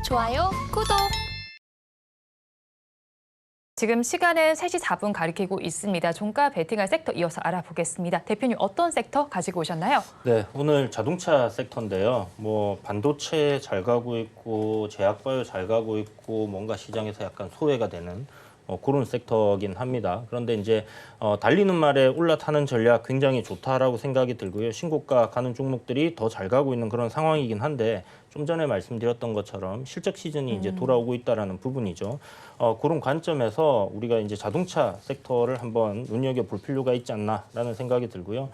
좋아요, 구독. 지금 시간은 3시 4분 가리키고 있습니다. 종가 베팅할 섹터 이어서 알아보겠습니다. 대표님 어떤 섹터 가지고 오셨나요? 네, 오늘 자동차 섹터인데요. 뭐 반도체 잘 가고 있고 제약바이오 잘 가고 있고 뭔가 시장에서 약간 소외가 되는 그런 섹터긴 합니다. 그런데 이제 달리는 말에 올라타는 전략 굉장히 좋다라고 생각이 들고요. 신고가 가는 종목들이 더 잘 가고 있는 그런 상황이긴 한데 좀 전에 말씀드렸던 것처럼 실적 시즌이 이제 돌아오고 있다라는 부분이죠. 그런 관점에서 우리가 이제 자동차 섹터를 한번 눈여겨볼 필요가 있지 않나라는 생각이 들고요.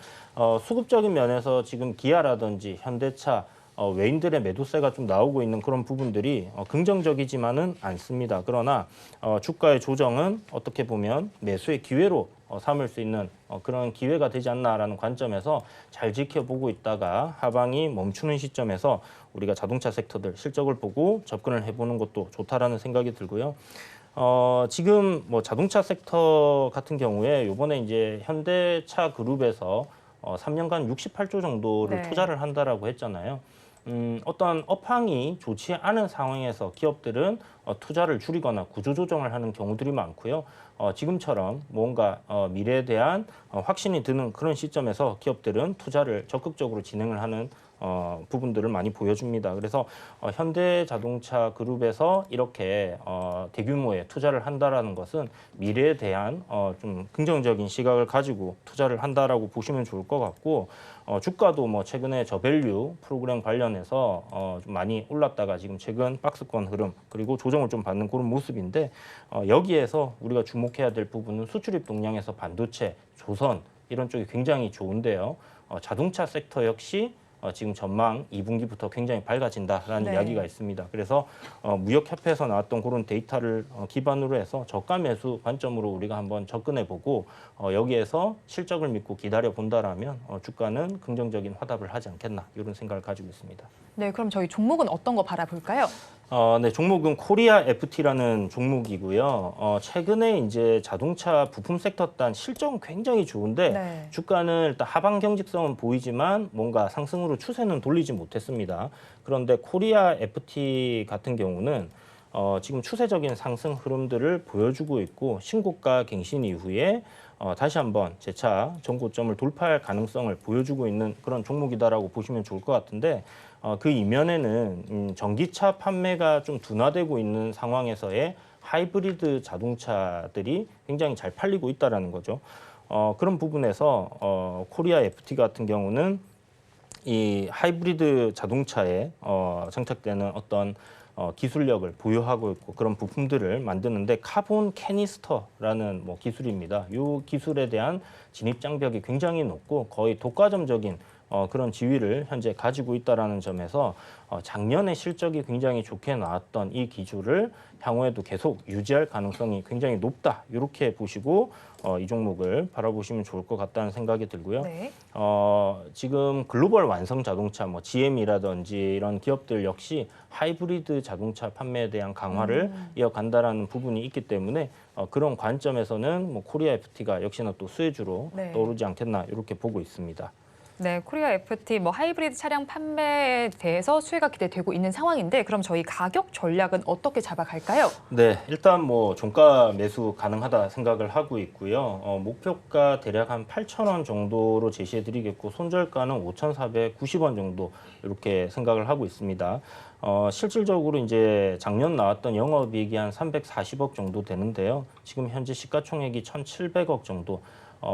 수급적인 면에서 지금 기아라든지 현대차 외인들의 매도세가 좀 나오고 있는 그런 부분들이 긍정적이지만은 않습니다. 그러나 주가의 조정은 어떻게 보면 매수의 기회로 삼을 수 있는 그런 기회가 되지 않나라는 관점에서 잘 지켜보고 있다가 하방이 멈추는 시점에서 우리가 자동차 섹터들 실적을 보고 접근을 해보는 것도 좋다라는 생각이 들고요. 지금 뭐 자동차 섹터 같은 경우에 이번에 이제 현대차 그룹에서 3년간 68조 정도를 네. 투자를 한다라고 했잖아요. 어떤 업황이 좋지 않은 상황에서 기업들은 투자를 줄이거나 구조조정을 하는 경우들이 많고요. 지금처럼 뭔가 미래에 대한 확신이 드는 그런 시점에서 기업들은 투자를 적극적으로 진행을 하는 부분들을 많이 보여줍니다. 그래서 현대자동차 그룹에서 이렇게 대규모의 투자를 한다라는 것은 미래에 대한 좀 긍정적인 시각을 가지고 투자를 한다라고 보시면 좋을 것 같고 주가도 뭐 최근에 저밸류 프로그램 관련해서 좀 많이 올랐다가 지금 최근 박스권 흐름 그리고 조정을 좀 받는 그런 모습인데 여기에서 우리가 주목해야 될 부분은 수출입 동향에서 반도체, 조선 이런 쪽이 굉장히 좋은데요. 자동차 섹터 역시 지금 전망 2분기부터 굉장히 밝아진다라는 네. 이야기가 있습니다. 그래서 무역협회에서 나왔던 그런 데이터를 기반으로 해서 저가 매수 관점으로 우리가 한번 접근해보고 여기에서 실적을 믿고 기다려본다라면 주가는 긍정적인 화답을 하지 않겠나 이런 생각을 가지고 있습니다. 네, 그럼 저희 종목은 어떤 거 바라볼까요? 네, 종목은 코리아 FT라는 종목이고요. 최근에 이제 자동차 부품 섹터 단 실적은 굉장히 좋은데 네. 주가는 일단 하방 경직성은 보이지만 뭔가 상승으로 추세는 돌리지 못했습니다. 그런데 코리아 FT 같은 경우는 지금 추세적인 상승 흐름들을 보여주고 있고 신고가 갱신 이후에 다시 한번 재차 전고점을 돌파할 가능성을 보여주고 있는 그런 종목이다라고 보시면 좋을 것 같은데 그 이면에는 전기차 판매가 좀 둔화되고 있는 상황에서의 하이브리드 자동차들이 굉장히 잘 팔리고 있다라는 거죠. 그런 부분에서 코리아 FT 같은 경우는 이 하이브리드 자동차에 장착되는 어떤 기술력을 보유하고 있고 그런 부품들을 만드는데 카본 캐니스터라는 뭐 기술입니다. 이 기술에 대한 진입 장벽이 굉장히 높고 거의 독과점적인 그런 지위를 현재 가지고 있다라는 점에서 작년에 실적이 굉장히 좋게 나왔던 이 기술을 향후에도 계속 유지할 가능성이 굉장히 높다. 이렇게 보시고 이 종목을 바라보시면 좋을 것 같다는 생각이 들고요. 네. 지금 글로벌 완성 자동차, 뭐 GM이라든지 이런 기업들 역시 하이브리드 자동차 판매에 대한 강화를 이어간다라는 부분이 있기 때문에 그런 관점에서는 뭐 코리아 FT가 역시나 또 수혜주로 네. 떠오르지 않겠나 이렇게 보고 있습니다. 네, 코리아 FT 뭐 하이브리드 차량 판매에 대해서 수혜가 기대되고 있는 상황인데 그럼 저희 가격 전략은 어떻게 잡아갈까요? 네, 일단 뭐 종가 매수 가능하다 생각을 하고 있고요. 목표가 대략 한 8,000원 정도로 제시해드리겠고 손절가는 5,490원 정도 이렇게 생각을 하고 있습니다. 실질적으로 이제 작년 나왔던 영업이익이 한 340억 정도 되는데요. 지금 현재 시가총액이 1,700억 정도.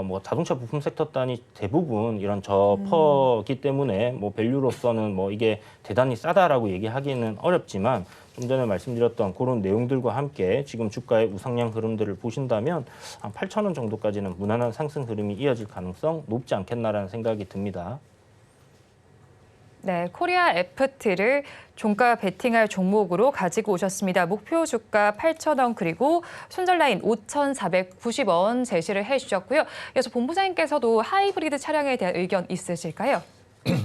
뭐 자동차 부품 섹터 단위 대부분 이런 저퍼기 때문에 뭐 밸류로서는 뭐 이게 대단히 싸다라고 얘기하기는 어렵지만 좀 전에 말씀드렸던 그런 내용들과 함께 지금 주가의 우상향 흐름들을 보신다면 한 8,000원 정도까지는 무난한 상승 흐름이 이어질 가능성 높지 않겠나라는 생각이 듭니다. 네, 코리아 FT를 종가 베팅할 종목으로 가지고 오셨습니다. 목표 주가 8,000원 그리고 손절 라인 5,490원 제시를 해주셨고요. 이어서 본부장님께서도 하이브리드 차량에 대한 의견 있으실까요?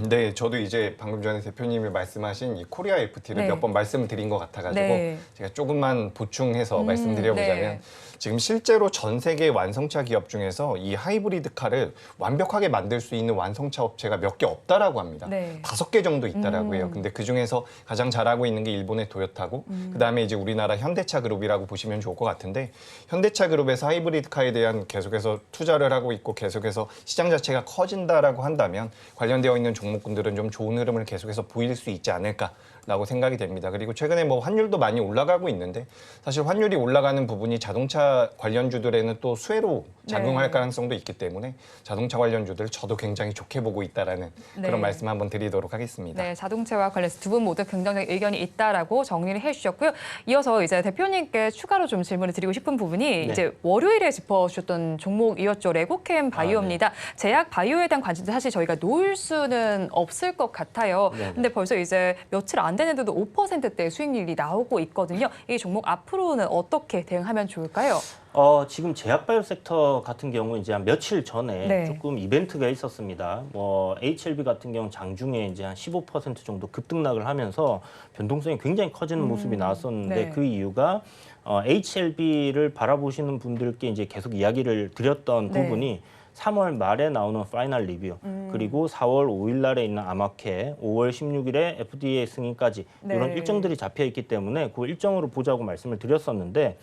네, 저도 이제 방금 전에 대표님이 말씀하신 이 코리아 FT를 네. 몇 번 말씀드린 것 같아가지고 네. 제가 조금만 보충해서 말씀드려보자면 네. 지금 실제로 전 세계 완성차 기업 중에서 이 하이브리드 카를 완벽하게 만들 수 있는 완성차 업체가 몇 개 없다라고 합니다. 네. 5개 정도 있다라고 해요. 근데 그 중에서 가장 잘하고 있는 게 일본의 도요타고 그다음에 이제 우리나라 현대차 그룹이라고 보시면 좋을 것 같은데 현대차 그룹에서 하이브리드 카에 대한 계속해서 투자를 하고 있고 계속해서 시장 자체가 커진다라고 한다면 관련되어 있는 종목군들은 좀 좋은 흐름을 계속해서 보일 수 있지 않을까라고 생각이 됩니다. 그리고 최근에 뭐 환율도 많이 올라가고 있는데 사실 환율이 올라가는 부분이 자동차 관련주들에는 또 수혜로 작용할 네. 가능성도 있기 때문에 자동차 관련주들 저도 굉장히 좋게 보고 있다라는 네. 그런 말씀 한번 드리도록 하겠습니다. 네, 자동차와 관련해서 두 분 모두 긍정적인 의견이 있다라고 정리를 해주셨고요. 이어서 이제 대표님께 추가로 좀 질문을 드리고 싶은 부분이 네. 이제 월요일에 짚어주셨던 종목이었죠. 레고캠 바이오입니다. 제약 바이오에 대한 관심도 사실 저희가 놓을 수는 없을 것 같아요. 네네. 근데 벌써 이제 며칠 안 됐는데도 5%대 수익률이 나오고 있거든요. 이 종목 앞으로는 어떻게 대응하면 좋을까요? 지금 제약바이오 섹터 같은 경우 이제 한 며칠 전에 네. 조금 이벤트가 있었습니다. 뭐 HLB 같은 경우 장중에 이제 한 15% 정도 급등락을 하면서 변동성이 굉장히 커지는 모습이 나왔었는데 네. 그 이유가 HLB를 바라보시는 분들께 이제 계속 이야기를 드렸던 네. 부분이 3월 말에 나오는 파이널 리뷰 그리고 4월 5일 날에 있는 아마케 5월 16일에 FDA 승인까지 네. 이런 일정들이 잡혀 있기 때문에 그 일정으로 보자고 말씀을 드렸었는데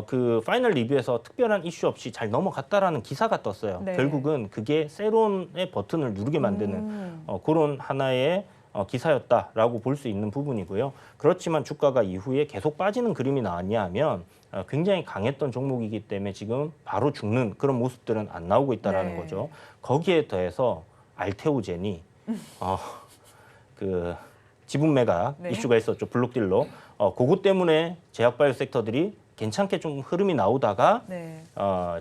그 파이널 리뷰에서 특별한 이슈 없이 잘 넘어갔다라는 기사가 떴어요. 네. 결국은 그게 세론의 버튼을 누르게 만드는 그런 하나의 기사였다라고 볼 수 있는 부분이고요. 그렇지만 주가가 이후에 계속 빠지는 그림이 나왔냐 하면 굉장히 강했던 종목이기 때문에 지금 바로 죽는 그런 모습들은 안 나오고 있다라는 네. 거죠. 거기에 더해서 알테오젠이 그 지분 매각 네. 이슈가 있었죠. 블록딜로. 그것 때문에 제약바이오 섹터들이 괜찮게 좀 흐름이 나오다가 네.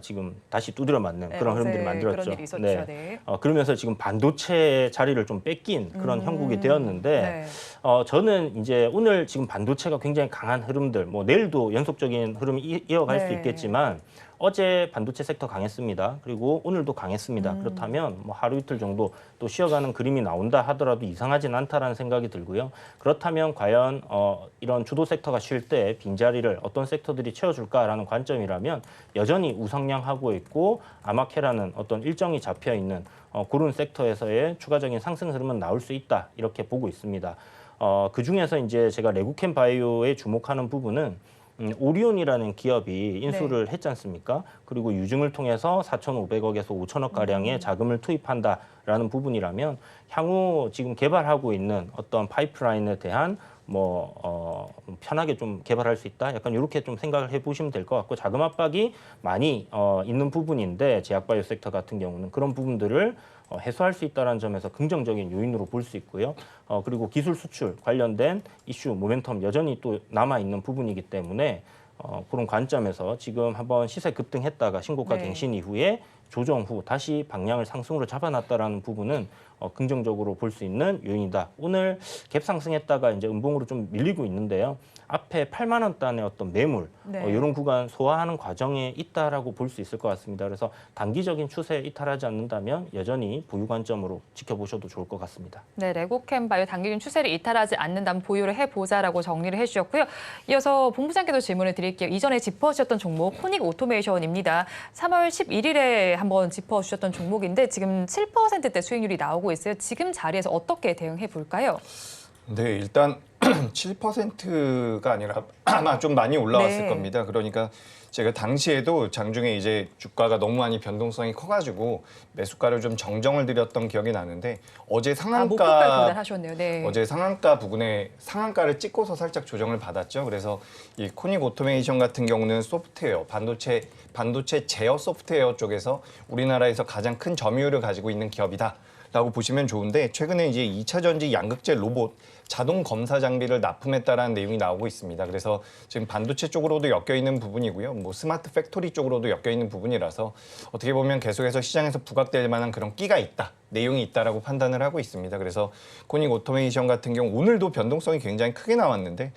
지금 다시 두드려 맞는 네, 그런 어제 흐름들이 만들었죠. 그런 일이 있었죠. 네. 그러면서 지금 반도체 자리를 좀 뺏긴 그런 형국이 되었는데 네. 저는 이제 오늘 지금 반도체가 굉장히 강한 흐름들, 뭐 내일도 연속적인 흐름이 이어갈 수 네. 있겠지만 어제 반도체 섹터 강했습니다. 그리고 오늘도 강했습니다. 그렇다면 뭐 하루 이틀 정도 또 쉬어가는 그림이 나온다 하더라도 이상하진 않다라는 생각이 들고요. 그렇다면 과연 이런 주도 섹터가 쉴 때 빈자리를 어떤 섹터들이 채워줄까라는 관점이라면 여전히 우상향하고 있고 아마케라는 어떤 일정이 잡혀 있는 그런 섹터에서의 추가적인 상승 흐름은 나올 수 있다 이렇게 보고 있습니다. 그 중에서 이제 제가 레고캠 바이오에 주목하는 부분은 오리온이라는 기업이 인수를 했지 않습니까? 그리고 유증을 통해서 4,500억에서 5천억 가량의 자금을 투입한다라는 부분이라면 향후 지금 개발하고 있는 어떤 파이프라인에 대한 편하게 좀 개발할 수 있다. 약간 이렇게 좀 생각을 해보시면 될 것 같고 자금 압박이 많이 있는 부분인데 제약바이오 섹터 같은 경우는 그런 부분들을 해소할 수 있다는 점에서 긍정적인 요인으로 볼 수 있고요. 그리고 기술 수출 관련된 이슈, 모멘텀 여전히 또 남아있는 부분이기 때문에 그런 관점에서 지금 한번 시세 급등했다가 신고가 네. 갱신 이후에 조정 후 다시 방향을 상승으로 잡아놨다라는 부분은 긍정적으로 볼 수 있는 요인이다. 오늘 갭 상승했다가 이제 음봉으로 좀 밀리고 있는데요. 앞에 8만 원 단의 어떤 매물 네. 이런 구간 소화하는 과정에 있다라고 볼 수 있을 것 같습니다. 그래서 단기적인 추세에 이탈하지 않는다면 여전히 보유 관점으로 지켜보셔도 좋을 것 같습니다. 네, 레고캠 바이오 단기적인 추세를 이탈하지 않는다면 보유를 해보자라고 정리를 해주셨고요. 이어서 본부장께도 질문을 드릴게요. 이전에 짚어주셨던 종목 코닉 오토메이션입니다. 3월 11일에 한번 짚어주셨던 종목인데 지금 7%대 수익률이 나오고 있어요. 지금 자리에서 어떻게 대응해 볼까요? 네, 일단 7%가 아니라 아마 좀 많이 올라왔을 네. 겁니다. 그러니까 제가 당시에도 장중에 이제 주가가 너무 많이 변동성이 커가지고 매수가를 좀 정정을 드렸던 기억이 나는데 어제 목표가를 상한가 도달하셨네요. 네. 어제 상한가 부근에 상한가를 찍고서 살짝 조정을 받았죠. 그래서 이 코닉 오토메이션 같은 경우는 소프트웨어, 반도체 제어 소프트웨어 쪽에서 우리나라에서 가장 큰 점유율을 가지고 있는 기업이다. 라고 보시면 좋은데 최근에 이제 2차 전지 양극재 로봇 자동 검사 장비를 납품했다라는 내용이 나오고 있습니다. 그래서 지금 반도체 쪽으로도 엮여 있는 부분이고요. 뭐 스마트 팩토리 쪽으로도 엮여 있는 부분이라서 어떻게 보면 계속해서 시장에서 부각될 만한 그런 끼가 있다. 내용이 있다라고 판단을 하고 있습니다. 그래서 코닉 오토메이션 같은 경우 오늘도 변동성이 굉장히 크게 나왔는데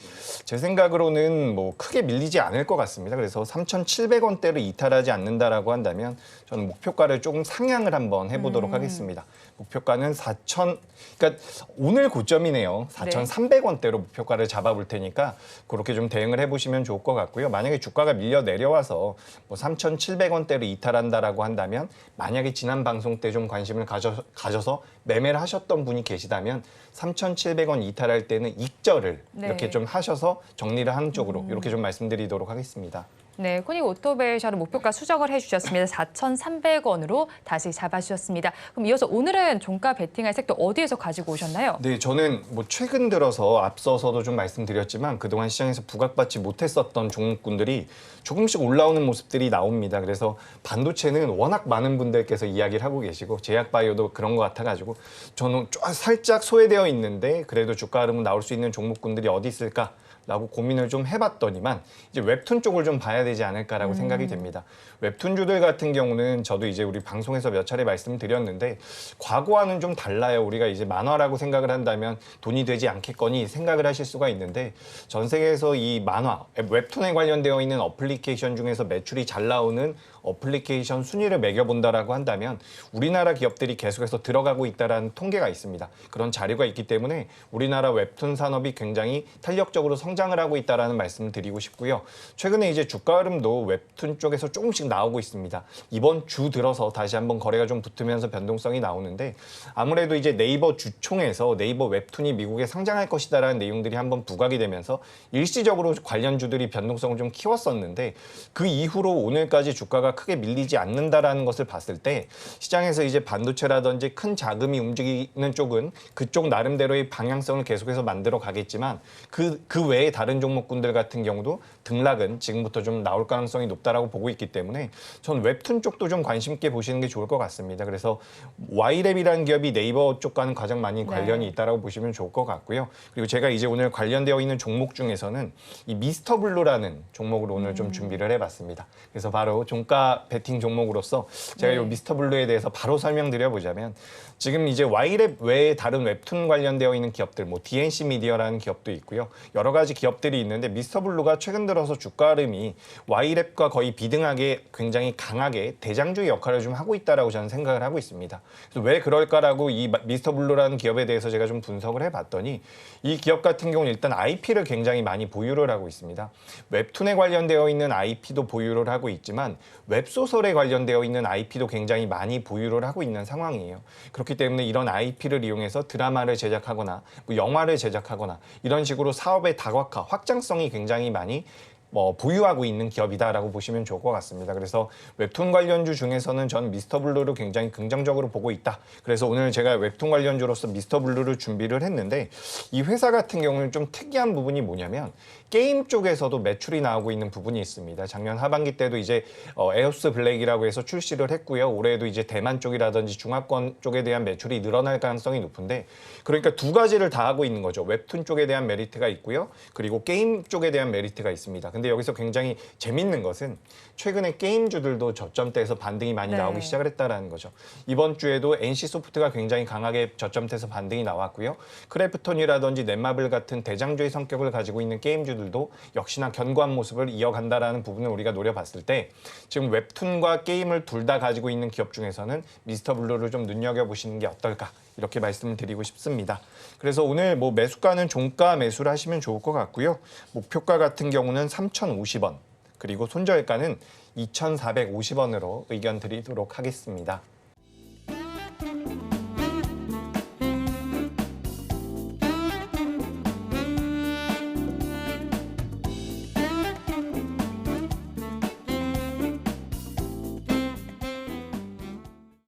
제 생각으로는 뭐 크게 밀리지 않을 것 같습니다. 그래서 3,700원대를 이탈하지 않는다라고 한다면 저는 목표가를 조금 상향을 한번 해보도록 하겠습니다. 목표가는 4,000, 그러니까 오늘 고점이네요. 4,300원대로 목표가를 잡아볼 테니까 그렇게 좀 대응을 해보시면 좋을 것 같고요. 만약에 주가가 밀려 내려와서 뭐 3,700원대로 이탈한다라고 한다면 만약에 지난 방송 때 좀 관심을 가져서 매매를 하셨던 분이 계시다면 3,700원 이탈할 때는 익절을 네. 이렇게 좀 하셔서 정리를 하는 쪽으로 이렇게 좀 말씀드리도록 하겠습니다. 네, 코닉 오토메이션은 목표가 수정을 해주셨습니다. 4,300원으로 다시 잡아주셨습니다. 그럼 이어서 오늘은 종가 베팅할 섹터 어디에서 가지고 오셨나요? 네, 저는 뭐 최근 들어서 앞서서도 좀 말씀드렸지만 그동안 시장에서 부각받지 못했었던 종목군들이 조금씩 올라오는 모습들이 나옵니다. 그래서 반도체는 워낙 많은 분들께서 이야기를 하고 계시고 제약바이오도 그런 것 같아가지고 저는 살짝 소외되어 있는데 그래도 주가 흐름은 나올 수 있는 종목군들이 어디 있을까? 라고 고민을 좀 해봤더니만 이제 웹툰 쪽을 좀 봐야 되지 않을까라고 생각이 됩니다. 웹툰주들 같은 경우는 저도 이제 우리 방송에서 몇 차례 말씀드렸는데 과거와는 좀 달라요. 우리가 이제 만화라고 생각을 한다면 돈이 되지 않겠거니 생각을 하실 수가 있는데 전 세계에서 이 만화, 웹툰에 관련되어 있는 어플리케이션 중에서 매출이 잘 나오는 어플리케이션 순위를 매겨본다라고 한다면 우리나라 기업들이 계속해서 들어가고 있다는 통계가 있습니다. 그런 자료가 있기 때문에 우리나라 웹툰 산업이 굉장히 탄력적으로 성장을 하고 있다는 말씀을 드리고 싶고요. 최근에 이제 주가 흐름도 웹툰 쪽에서 조금씩 나오고 있습니다. 이번 주 들어서 다시 한번 거래가 좀 붙으면서 변동성이 나오는데 아무래도 이제 네이버 주총에서 네이버 웹툰이 미국에 상장할 것이다라는 내용들이 한번 부각이 되면서 일시적으로 관련주들이 변동성을 좀 키웠었는데 그 이후로 오늘까지 주가가 크게 밀리지 않는다라는 것을 봤을 때 시장에서 이제 반도체라든지 큰 자금이 움직이는 쪽은 그쪽 나름대로의 방향성을 계속해서 만들어 가겠지만 그 외에 다른 종목군들 같은 경우도 등락은 지금부터 좀 나올 가능성이 높다라고 보고 있기 때문에 전 웹툰 쪽도 좀 관심 있게 보시는 게 좋을 것 같습니다. 그래서 Y랩이라는 기업이 네이버 쪽과는 가장 많이 관련이 있다라고 보시면 좋을 것 같고요. 그리고 제가 이제 오늘 관련되어 있는 종목 중에서는 이 미스터 블루라는 종목을 오늘 좀 준비를 해봤습니다. 그래서 바로 종가 베팅 종목으로서 제가 이 미스터 블루에 대해서 바로 설명드려 보자면 지금 이제 Y랩 외에 다른 웹툰 관련되어 있는 기업들, 뭐 DNC 미디어라는 기업도 있고요. 여러 가지 기업들이 있는데 미스터 블루가 최근 들어서 주가 흐름이 Y랩과 거의 비등하게 굉장히 강하게 대장주의 역할을 좀 하고 있다라고 저는 생각을 하고 있습니다. 그래서 왜 그럴까라고 이 미스터 블루라는 기업에 대해서 제가 좀 분석을 해봤더니 이 기업 같은 경우는 일단 IP를 굉장히 많이 보유를 하고 있습니다. 웹툰에 관련되어 있는 IP도 보유를 하고 있지만 웹소설에 관련되어 있는 IP도 굉장히 많이 보유를 하고 있는 상황이에요. 그렇기 때문에 이런 IP를 이용해서 드라마를 제작하거나 뭐 영화를 제작하거나 이런 식으로 사업의 다각화, 확장성이 굉장히 많이 보유하고 있는 기업이다라고 보시면 좋을 것 같습니다. 그래서 웹툰 관련주 중에서는 전 미스터 블루를 굉장히 긍정적으로 보고 있다. 그래서 오늘 제가 웹툰 관련주로서 미스터 블루를 준비를 했는데 이 회사 같은 경우는 좀 특이한 부분이 뭐냐면 게임 쪽에서도 매출이 나오고 있는 부분이 있습니다. 작년 하반기 때도 이제 에오스 블랙이라고 해서 출시를 했고요. 올해도 이제 대만 쪽이라든지 중화권 쪽에 대한 매출이 늘어날 가능성이 높은데 그러니까 두 가지를 다 하고 있는 거죠. 웹툰 쪽에 대한 메리트가 있고요. 그리고 게임 쪽에 대한 메리트가 있습니다. 근데 여기서 굉장히 재밌는 것은 최근에 게임주들도 저점대에서 반등이 많이 나오기 시작을 했다라는 거죠. 이번 주에도 NC소프트가 굉장히 강하게 저점대에서 반등이 나왔고요. 크래프톤이라든지 넷마블 같은 대장주의 성격을 가지고 있는 게임주들도 역시나 견고한 모습을 이어간다라는 부분을 우리가 노려봤을 때 지금 웹툰과 게임을 둘 다 가지고 있는 기업 중에서는 미스터 블루를 좀 눈여겨보시는 게 어떨까 이렇게 말씀을 드리고 싶습니다. 그래서 오늘 뭐 매수가는 종가 매수를 하시면 좋을 것 같고요. 목표가 같은 경우는 3,050원 그리고 손절가는 2,450원으로 의견 드리도록 하겠습니다.